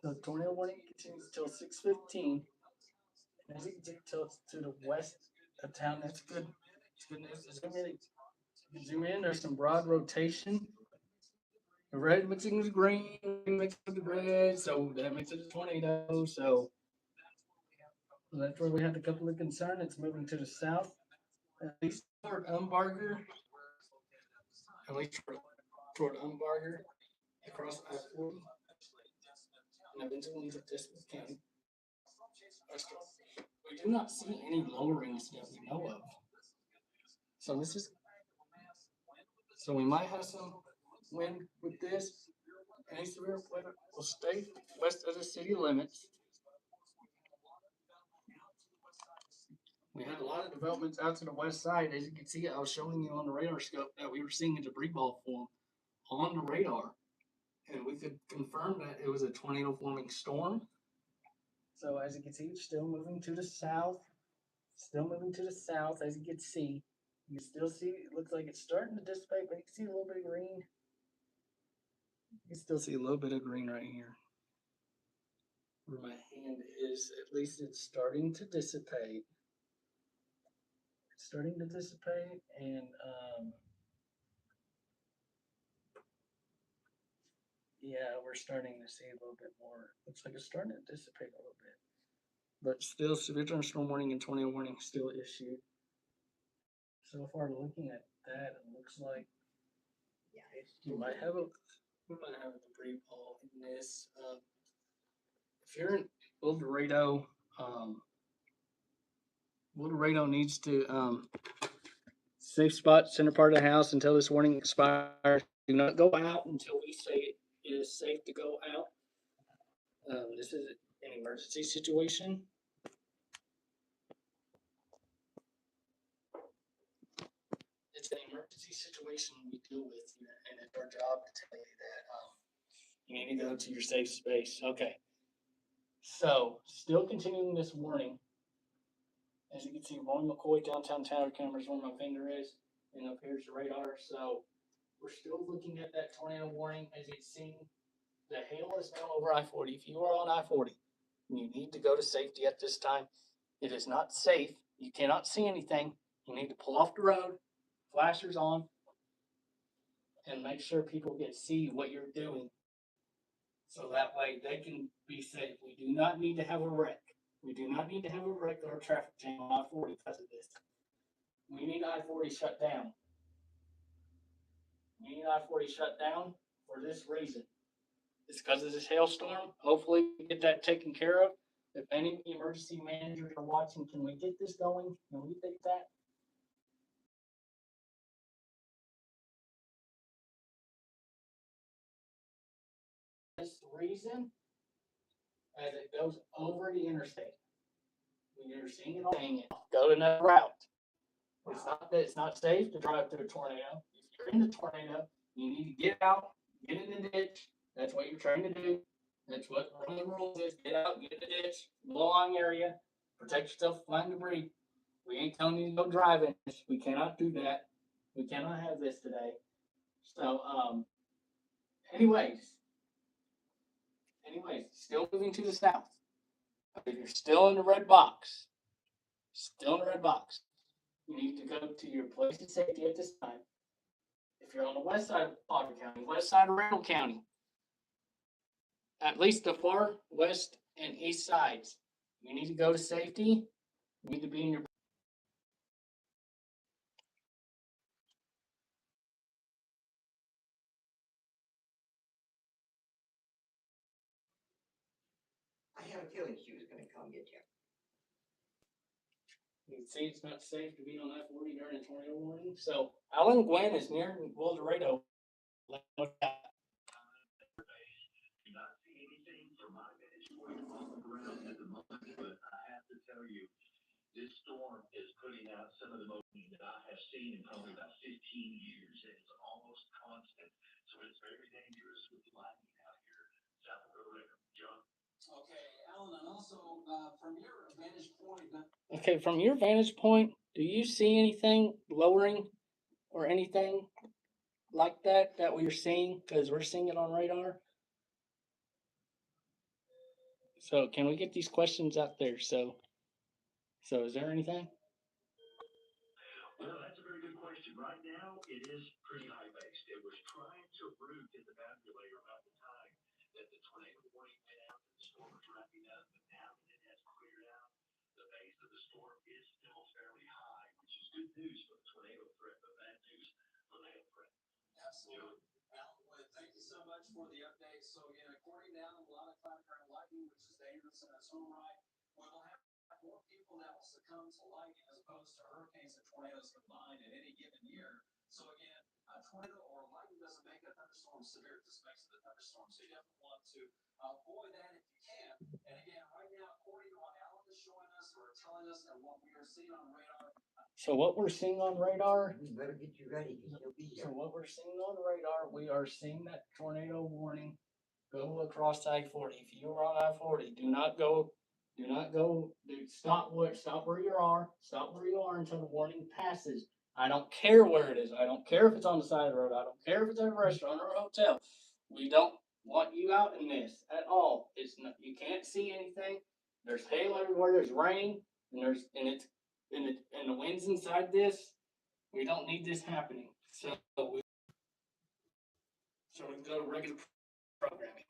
The tornado warning continues till 6:15. As you can see, till to the west of town. That's good. It's good news. Zoom in. There's some broad rotation. The red mixing with green, green mixing with the red, so that makes it a tornado. So that's where we had a couple of concern. It's moving to the south, at least toward Umbarger, at least toward Umbarger, across I-40, and eventually into Dismas County. We do not see any lowerings that we know of. So this is, so we might have some wind with this. Any severe weather will stay west of the city limits. We had a lot of developments out to the west side. As you can see, I was showing you on the radar scope that we were seeing a debris ball form on the radar. And we could confirm that it was a tornado forming storm. So as you can see, it's still moving to the south. Still moving to the south, as you can see. You can still see, it looks like it's starting to dissipate, but you can see a little bit of green. You can still see a little bit of green right here. Where my hand is, at least it's starting to dissipate. It's starting to dissipate, and yeah, we're starting to see a little bit more. Looks like it's starting to dissipate a little bit. But still, severe thunderstorm warning and tornado warning still issued. So far, looking at that, it looks like we might have a debris ball in this. If you're in El Dorado needs to safe spot, center part of the house until this warning expires. Do not go out until we say it is safe to go out. This is an emergency situation. It's an emergency situation we deal with here, and it's our job to tell you that you need to go to your safe space. Okay. So, still continuing this warning. As you can see, Roy McCoy downtown tower cameras where my finger is, and up here's the radar. So, we're still looking at that tornado warning. As you can see, the hail is now over I-40. If you are on I-40, you need to go to safety at this time. It is not safe. You cannot see anything. You need to pull off the road, flashers on, and make sure people can see what you're doing. So that way they can be safe. We do not need to have a wreck. We do not need to have a wreck or a traffic jam on I-40 because of this. We need I-40 shut down. We need I-40 shut down for this reason. It's because of this hailstorm. Hopefully we get that taken care of. If any emergency managers are watching, can we get this going? Can we take that? This reason, as it goes over the interstate. When you're seeing it, go to another route. It's not safe to drive through a tornado. If you're in the tornado, you need to get out, get in the ditch. That's what you're trying to do. That's what one of the rules is. Get out, get in the ditch, low-lying area, protect yourself from flying debris. We ain't telling you to go driving. We cannot do that. We cannot have this today. So, anyways, still moving to the south. If you're still in the red box, you need to go to your place of safety at this time. If you're on the west side of Potter County, west side of Randall County, at least the far west and east sides, you need to go to safety. You need to be in your. I had a feeling she was going to come get you. You can see it's not safe to be on I-40 during a tornado warning. So Alan Gwen is near El Dorado. This storm is putting out some of the most that I have seen in probably about 15 years, and it's almost constant. So it's very dangerous with lightning out here south of Orlando. John. Okay, Alan, and also from your vantage point. Okay, from your vantage point, do you see anything lowering or anything like that we're seeing? Because we're seeing it on radar. So can we get these questions out there? So is there anything? Well, that's a very good question. Right now, it is pretty high based. It was trying to root in the boundary layer about the time that the tornado warning went out and the storm was wrapping up, but now that it has cleared out, the base of the storm is still fairly high, which is good news for the tornado threat, but bad news for the hail threat. Absolutely. Well, thank you so much for the update. So again, according now, a lot of thunder and lightning, which is dangerous in its own right, we will have more people that will succumb to lightning as opposed to hurricanes and tornadoes combined in any given year. So again, a tornado or lightning doesn't make a thunderstorm severe; it just makes it a thunderstorm. So you definitely want to avoid that if you can. And again, right now, according to what Alan is showing us or telling us and what we are seeing on radar. So what we're seeing on radar. You better get you ready, cause he'll be So here. what we're seeing on radar, we are seeing that tornado warning go across I-40. If you are on I-40, do not go, stop where you are, until the warning passes. I don't care where it is. I don't care if it's on the side of the road. I don't care if it's at a restaurant or a hotel. We don't want you out in this at all. It's not, you can't see anything. There's hail everywhere. There's rain, and the wind's inside this. We don't need this happening. So we can go to regular programming.